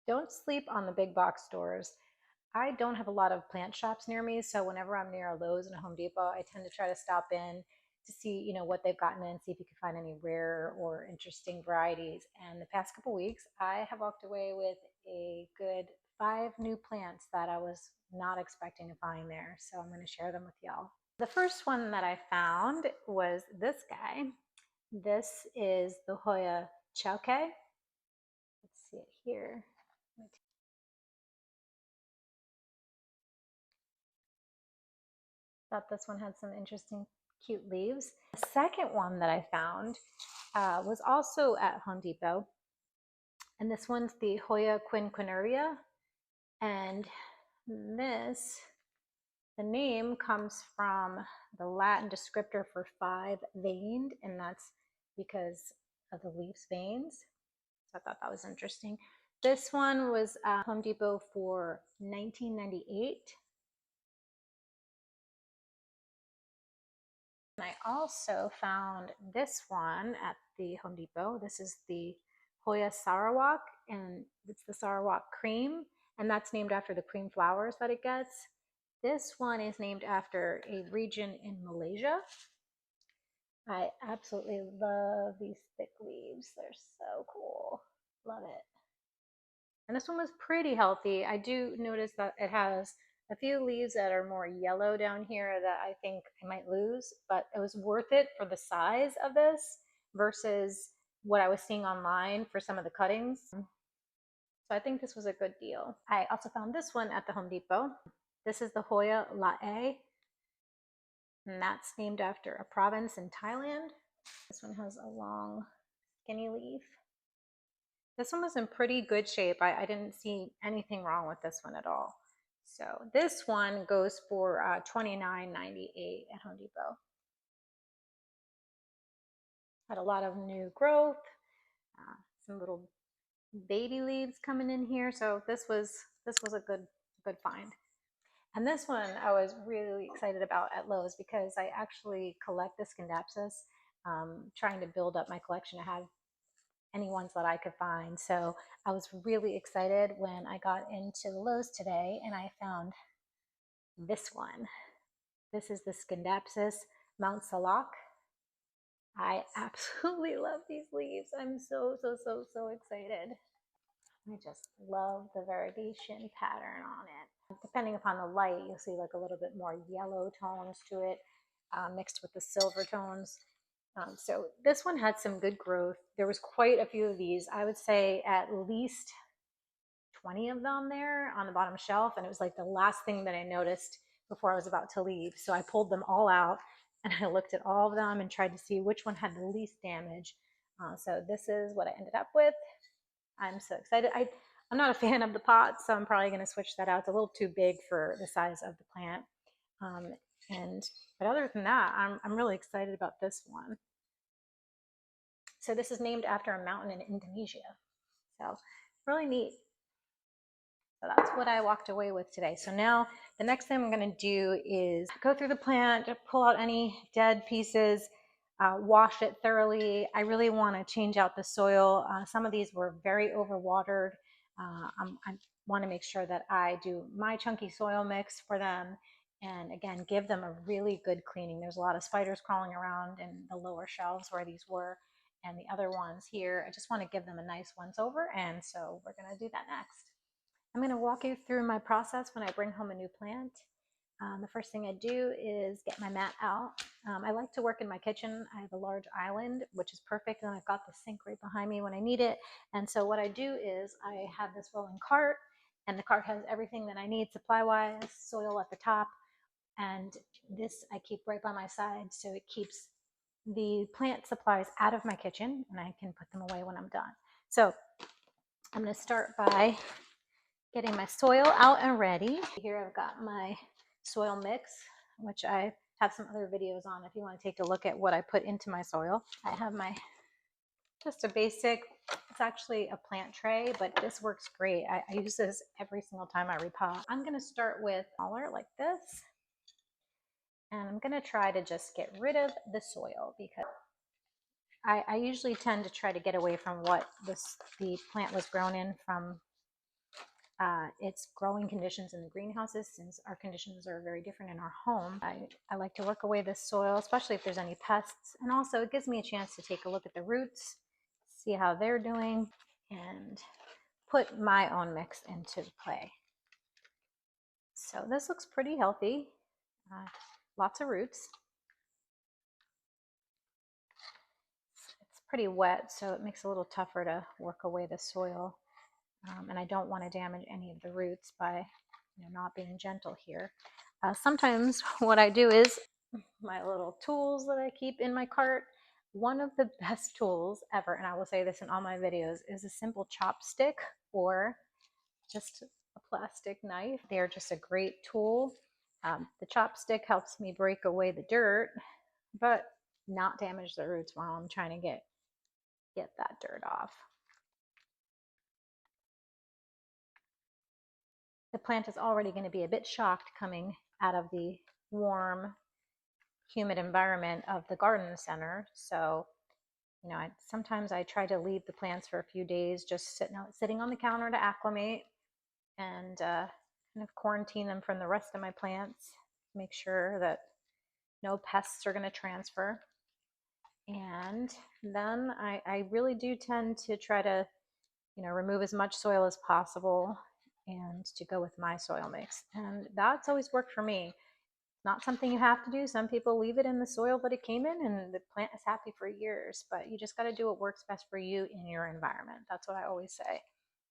Don't sleep on the big box stores. I don't have a lot of plant shops near me, so whenever I'm near a Lowe's and a Home Depot, I tend to try to stop in to see, what they've gotten in, see if you can find any rare or interesting varieties. And the past couple weeks, I have walked away with a good 5 new plants that I was not expecting to find there. So I'm going to share them with y'all. The first one that I found was this guy. This is the Hoya Chauke. Let's see it here. Thought this one had some interesting, cute leaves. The second one that I found was also at Home Depot, and this one's the Hoya quinquinaria. And this, the name comes from the Latin descriptor for 5-veined, and that's because of the leaves veins. So I thought that was interesting. This one was at Home Depot for $19.98. And I also found this one at the Home Depot. This is the Hoya Sarawak, and it's the Sarawak cream, and that's named after the cream flowers that it gets. This one is named after a region in Malaysia. I absolutely love these thick leaves. They're so cool. Love it. And this one was pretty healthy. I do notice that it has a few leaves that are more yellow down here that I think I might lose, but it was worth it for the size of this versus what I was seeing online for some of the cuttings. So I think this was a good deal. I also found this one at the Home Depot. This is the Hoya Lowe, and that's named after a province in Thailand. This one has a long, skinny leaf. This one was in pretty good shape. I didn't see anything wrong with this one at all. So this one goes for $29.98 at Home Depot. Had a lot of new growth, some little baby leaves coming in here. So this was a good find. And this one I was really excited about at Lowe's because I actually collect the Scindapsus, trying to build up my collection. I have any ones that I could find. So I was really excited when I got into the Lowe's today and I found this one. This is the Scindapsus Mount Salak. I absolutely love these leaves. I'm so excited. I just love the variegation pattern on it. Depending upon the light, you'll see like a little bit more yellow tones to it, mixed with the silver tones. So this one had some good growth. There was quite a few of these. I would say at least 20 of them there on the bottom shelf. And it was like the last thing that I noticed before I was about to leave. So I pulled them all out and I looked at all of them and tried to see which one had the least damage. So this is what I ended up with. I'm so excited. I'm not a fan of the pot, so I'm probably going to switch that out. It's a little too big for the size of the plant. But other than that, I'm really excited about this one. So this is named after a mountain in Indonesia. So really neat. So that's what I walked away with today. So now the next thing I'm going to do is go through the plant, pull out any dead pieces, wash it thoroughly. I really want to change out the soil. Some of these were very overwatered. I want to make sure that I do my chunky soil mix for them and again, give them a really good cleaning. There's a lot of spiders crawling around in the lower shelves where these were, and the other ones here. I just want to give them a nice once over, and so we're going to do that next. I'm going to walk you through my process when I bring home a new plant. The first thing I do is get my mat out. I like to work in my kitchen. I have a large island, which is perfect, and I've got the sink right behind me when I need it. And so what I do is I have this rolling cart, and the cart has everything that I need supply-wise, soil at the top, and this I keep right by my side so it keeps the plant supplies out of my kitchen, and I can put them away when I'm done. So I'm going to start by getting my soil out and ready. Here I've got my soil mix, which I have some other videos on if you want to take a look at what I put into my soil. I have my, just a basic, it's actually a plant tray, but this works great. I use this every single time I repot. I'm going to start with smaller like this. And I'm going to try to just get rid of the soil because I usually tend to try to get away from what the plant was grown in from its growing conditions in the greenhouses, since our conditions are very different in our home. I like to work away the soil, especially if there's any pests. And also it gives me a chance to take a look at the roots, see how they're doing, and put my own mix into play. So this looks pretty healthy. Lots of roots. It's pretty wet, so it makes it a little tougher to work away the soil. And I don't want to damage any of the roots by not being gentle here. Sometimes what I do is my little tools that I keep in my cart. One of the best tools ever, and I will say this in all my videos, is a simple chopstick or just a plastic knife. They are just a great tool. The chopstick helps me break away the dirt, but not damage the roots while I'm trying to get that dirt off. The plant is already going to be a bit shocked coming out of the warm, humid environment of the garden center. So, sometimes I try to leave the plants for a few days, just sitting on the counter to acclimate, and kind of quarantine them from the rest of my plants, make sure that no pests are going to transfer. And then I really do tend to try to, remove as much soil as possible and to go with my soil mix. And that's always worked for me. Not something you have to do. Some people leave it in the soil that it came in and the plant is happy for years, but you just got to do what works best for you in your environment. That's what I always say.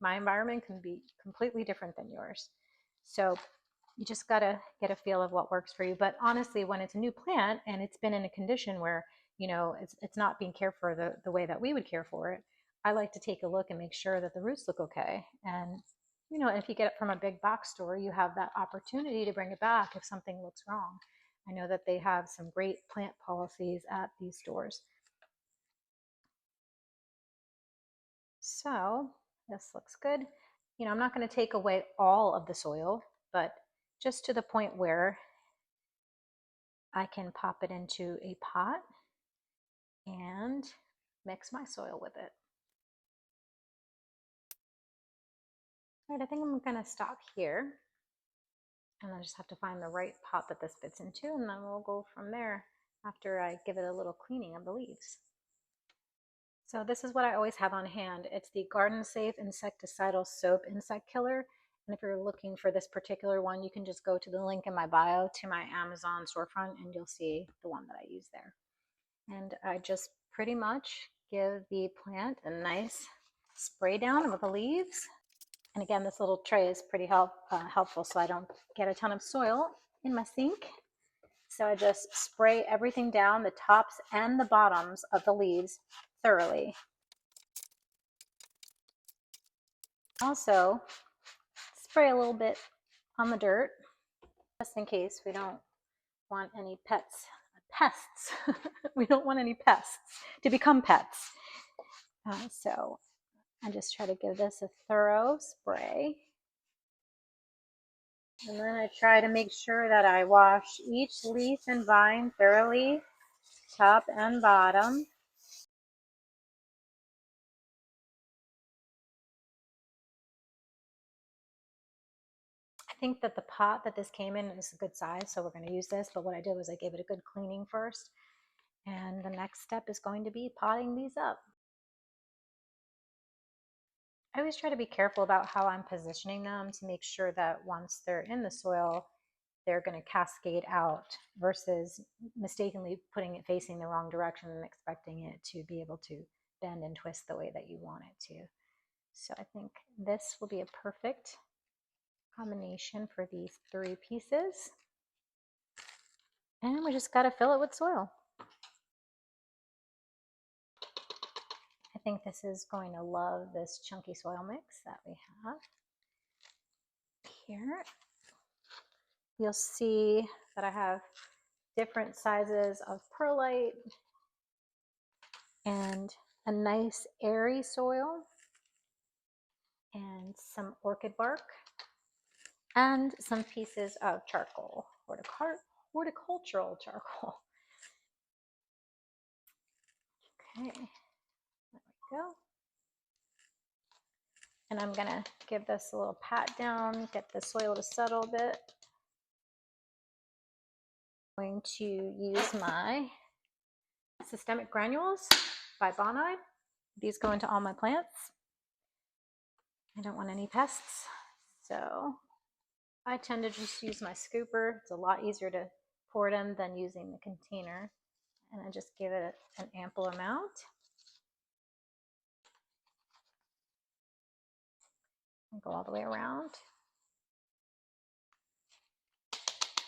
My environment can be completely different than yours. So you just got to get a feel of what works for you. But honestly, when it's a new plant and it's been in a condition where, it's not being cared for the way that we would care for it, I like to take a look and make sure that the roots look okay. And if you get it from a big box store, you have that opportunity to bring it back if something looks wrong. I know that they have some great plant policies at these stores. So this looks good. I'm not going to take away all of the soil, but just to the point where I can pop it into a pot and mix my soil with it. All right, I think I'm going to stop here. And I just have to find the right pot that this fits into, and then we'll go from there after I give it a little cleaning of the leaves. So this is what I always have on hand. It's the Garden Safe Insecticidal Soap Insect Killer. And if you're looking for this particular one, you can just go to the link in my bio to my Amazon storefront and you'll see the one that I use there. And I just pretty much give the plant a nice spray down with the leaves. And again, this little tray is pretty helpful so I don't get a ton of soil in my sink. So I just spray everything down, the tops and the bottoms of the leaves thoroughly. Also, spray a little bit on the dirt, just in case we don't want any pests. We don't want any pests to become pets. So I just try to give this a thorough spray. And then I try to make sure that I wash each leaf and vine thoroughly, top and bottom. I think that the pot that this came in is a good size, so we're going to use this. But what I did was I gave it a good cleaning first. And the next step is going to be potting these up. I always try to be careful about how I'm positioning them to make sure that once they're in the soil, they're going to cascade out versus mistakenly putting it facing the wrong direction and expecting it to be able to bend and twist the way that you want it to. So I think this will be a perfect combination for these 3 pieces. And we just got to fill it with soil. I think this is going to love this chunky soil mix that we have here. You'll see that I have different sizes of perlite and a nice airy soil and some orchid bark and some pieces of charcoal, horticultural charcoal. Okay, there we go. And I'm gonna give this a little pat down, get the soil to settle a bit. I'm going to use my systemic granules by Bonai. These go into all my plants. I don't want any pests, so I tend to just use my scooper. It's a lot easier to pour it in than using the container. And I just give it an ample amount. And go all the way around.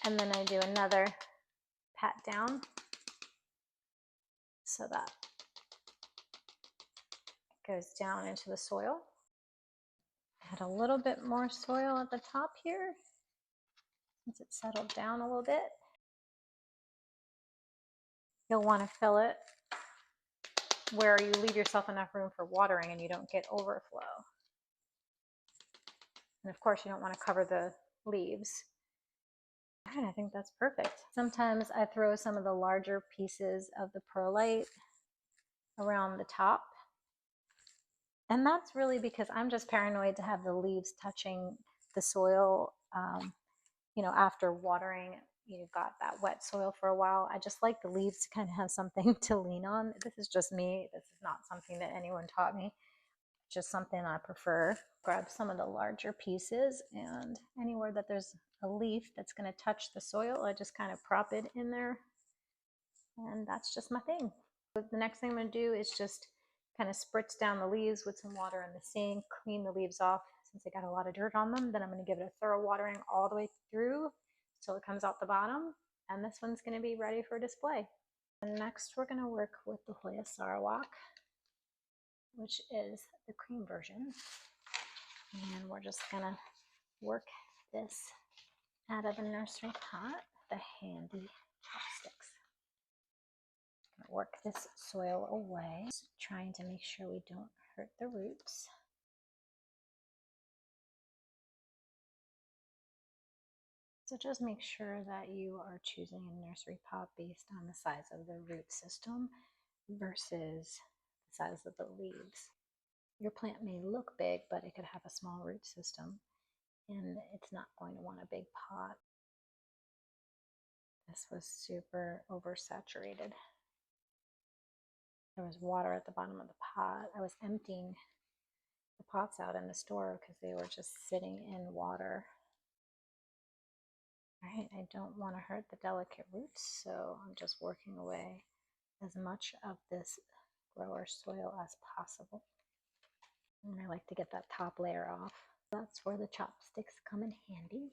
And then I do another pat down so that it goes down into the soil. Add a little bit more soil at the top here since it's settled down a little bit. You'll want to fill it where you leave yourself enough room for watering and you don't get overflow. And of course, you don't want to cover the leaves. All right, I think that's perfect. Sometimes I throw some of the larger pieces of the perlite around the top. And that's really because I'm just paranoid to have the leaves touching the soil, you know, after watering. You've got that wet soil for a while. I just like the leaves to kind of have something to lean on. This is just me. This is not something that anyone taught me. Just something I prefer. Grab some of the larger pieces, and anywhere that there's a leaf that's going to touch the soil, I just kind of prop it in there, and that's just my thing. The next thing I'm going to do is just kind of spritz down the leaves with some water in the sink, clean the leaves off since they got a lot of dirt on them. Then I'm going to give it a thorough watering all the way through till it comes out the bottom, and this one's going to be ready for display. And next we're going to work with the Hoyas Sarawak, which is the cream version. And we're just gonna work this out of the nursery pot, the handy chopsticks. Gonna work this soil away, just trying to make sure we don't hurt the roots. So just make sure that you are choosing a nursery pot based on the size of the root system versus the size of the leaves. Your plant may look big, but it could have a small root system, and it's not going to want a big pot. This was super oversaturated. There was water at the bottom of the pot. I was emptying the pots out in the store because they were just sitting in water. All right, I don't want to hurt the delicate roots, so I'm just working away as much of this grower soil as possible. And I like to get that top layer off. That's where the chopsticks come in handy.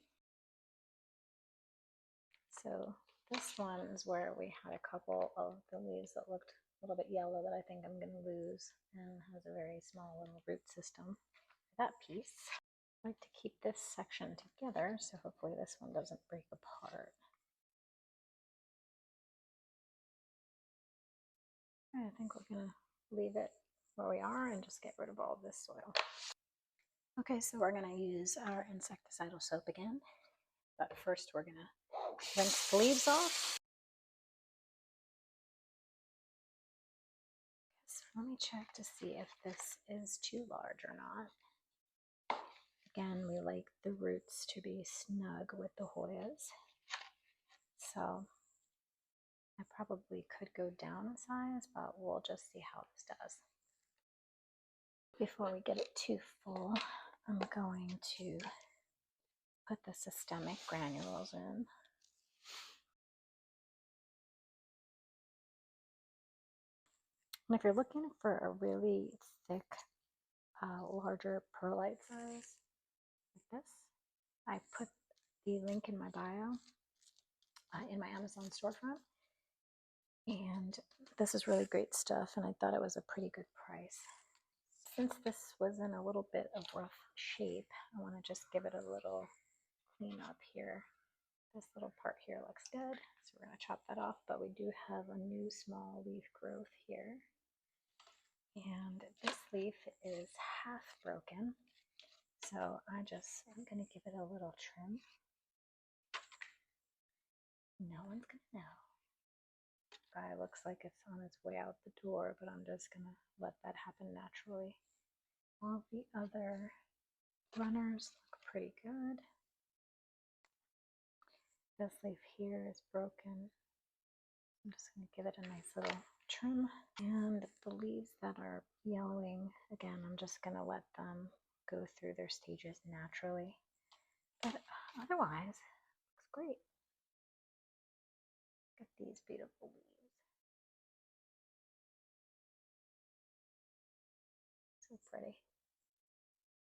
So this one is where we had a couple of the leaves that looked a little bit yellow that I think I'm going to lose, and has a very small little root system. That piece. I like to keep this section together, so hopefully this one doesn't break apart. I think we're going to leave it where we are and just get rid of all of this soil. Okay, so we're going to use our insecticidal soap again, but first we're going to rinse the leaves off. So let me check to see if this is too large or not. Again, we like the roots to be snug with the Hoyas, so I probably could go down a size, but we'll just see how this does. Before we get it too full, I'm going to put the systemic granules in. And if you're looking for a really thick, larger perlite size like this, I put the link in my bio in my Amazon storefront. And this is really great stuff, and I thought it was a pretty good price. Since this was in a little bit of rough shape, I want to just give it a little clean up here. This little part here looks good, so we're going to chop that off, but we do have a new small leaf growth here. And this leaf is half broken, so I'm going to give it a little trim. No one's going to know. Guy looks like it's on its way out the door, but I'm just going to let that happen naturally. All the other runners look pretty good. This leaf here is broken. I'm just going to give it a nice little trim. And the leaves that are yellowing, again, I'm just going to let them go through their stages naturally. But otherwise, looks great. Look at these beautiful leaves. So pretty.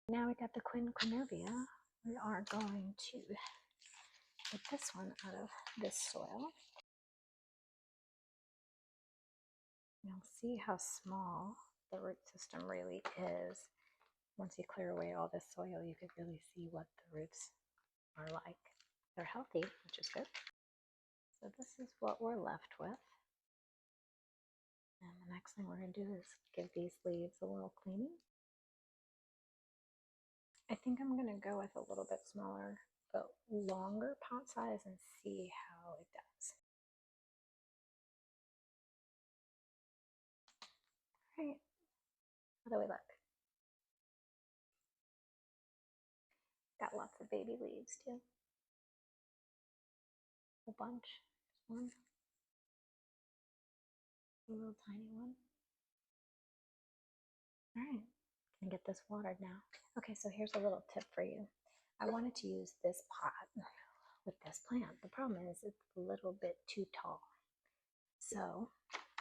Now we got the Quinquenervia. We are going to get this one out of this soil. You'll see how small the root system really is. Once you clear away all this soil, you could really see what the roots are like. They're healthy, which is good. So this is what we're left with. And the next thing we're going to do is give these leaves a little cleaning. I think I'm going to go with a little bit smaller but longer pot size and see how it does. All right, how do we look? Got lots of baby leaves too. A bunch. Just one. A little tiny one. All right, can get this watered now. Okay, so here's a little tip for you. I wanted to use this pot with this plant. The problem is it's a little bit too tall. So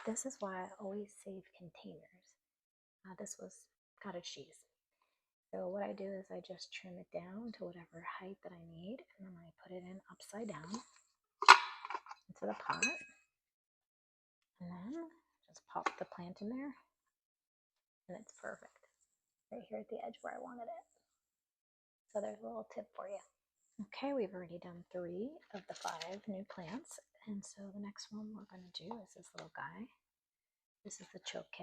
this is why I always save containers. This was cottage cheese. So what I do is I just trim it down to whatever height that I need, and then I put it in upside down into the pot, and then just pop the plant in there, and it's perfect. Right here at the edge where I wanted it. So there's a little tip for you. Okay, we've already done 3 of the 5 new plants, and so the next one we're going to do is this little guy. This is the choke.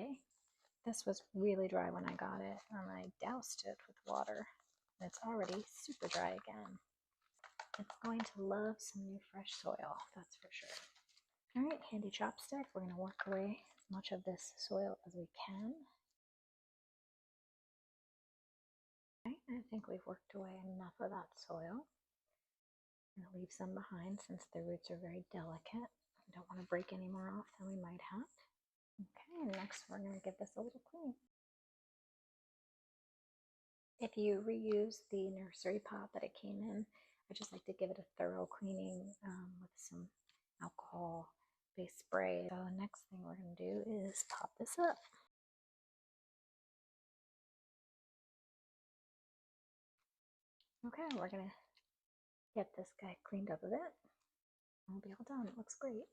This was really dry when I got it, and I doused it with water. It's already super dry again. It's going to love some new fresh soil, that's for sure. All right, handy chopstick. We're going to work away as much of this soil as we can. Okay, I think we've worked away enough of that soil. I'm going to leave some behind since the roots are very delicate. I don't want to break any more off than we might have. Okay, next we're going to give this a little clean. If you reuse the nursery pot that it came in, I just like to give it a thorough cleaning with some alcohol-based spray. So the next thing we're going to do is pop this up. Okay, we're going to get this guy cleaned up a bit. We'll be all done. It looks great.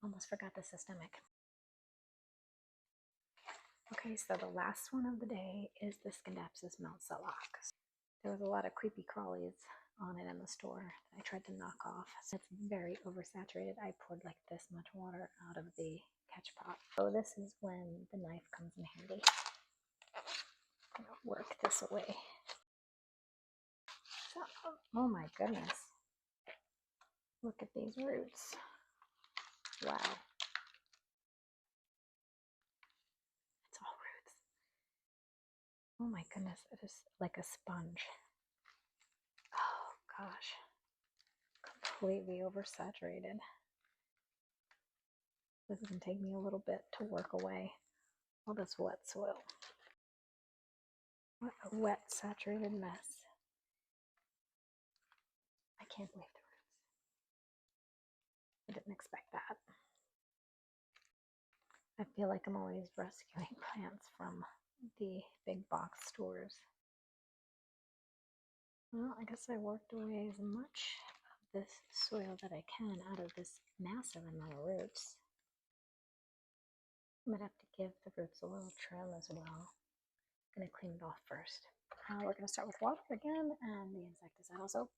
Almost forgot the systemic. Okay, so the last one of the day is the Scindapsus Meltzelock. There was a lot of creepy crawlies on it in the store that I tried to knock off. So it's very oversaturated. I poured like this much water out of the catch pot. So this is when the knife comes in handy. I'm gonna work this away. So, oh my goodness. Look at these roots. Wow. It's all roots. Oh my goodness, it is like a sponge. Oh gosh. Completely oversaturated. This is going to take me a little bit to work away all this wet soil. What a wet, saturated mess. I can't believe the roots. I didn't expect that. I feel like I'm always rescuing plants from the big box stores. Well, I guess I worked away as much of this soil that I can out of this massive amount of roots. I'm gonna have to give the roots a little trim as well. I'm gonna clean it off first. We're gonna start with water again and the insecticidal soap.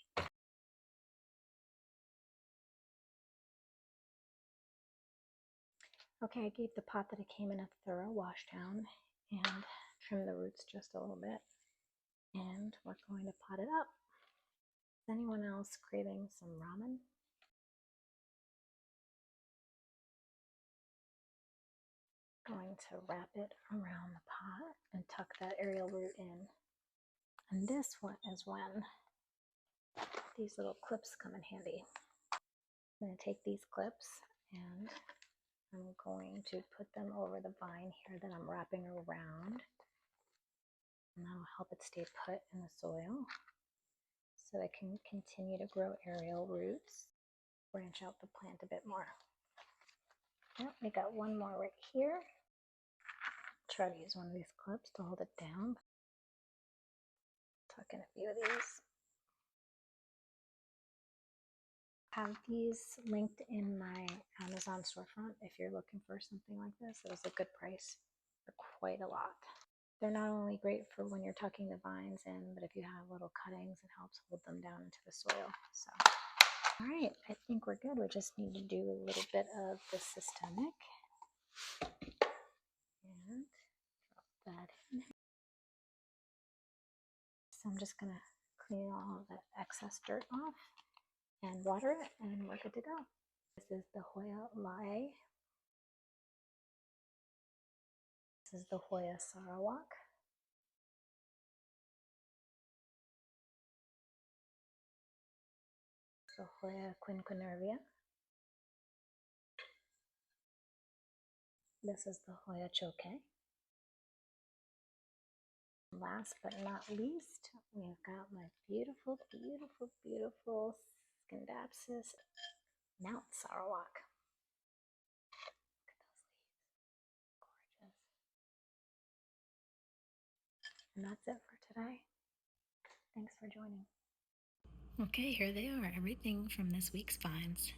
Okay, I gave the pot that it came in a thorough wash down and trim the roots just a little bit. And we're going to pot it up. Is anyone else craving some ramen? going to wrap it around the pot and tuck that aerial root in. And this one is when these little clips come in handy. I'm going to take these clips and I'm going to put them over the vine here that I'm wrapping around. And that'll help it stay put in the soil so it can continue to grow aerial roots, branch out the plant a bit more. Yep, we got one more right here. Try to use one of these clips to hold it down. Tuck in a few of these. Have these linked in my Amazon storefront if you're looking for something like this. It was a good price for quite a lot. They're not only great for when you're tucking the vines in, but if you have little cuttings, it helps hold them down into the soil. So, all right, I think we're good. We just need to do a little bit of the systemic and drop that in. So I'm just gonna clean all of that excess dirt off and water it, and we're good to go. This is the Hoya Lowe. This is the Hoya Sarawak. The Hoya quinquenervia. This is the Hoya choke. Last but not least, we've got my beautiful, beautiful, beautiful Scindapsus Mount Sarawak. Look at those leaves. Gorgeous. And that's it for today. Thanks for joining. Okay, here they are, everything from this week's finds.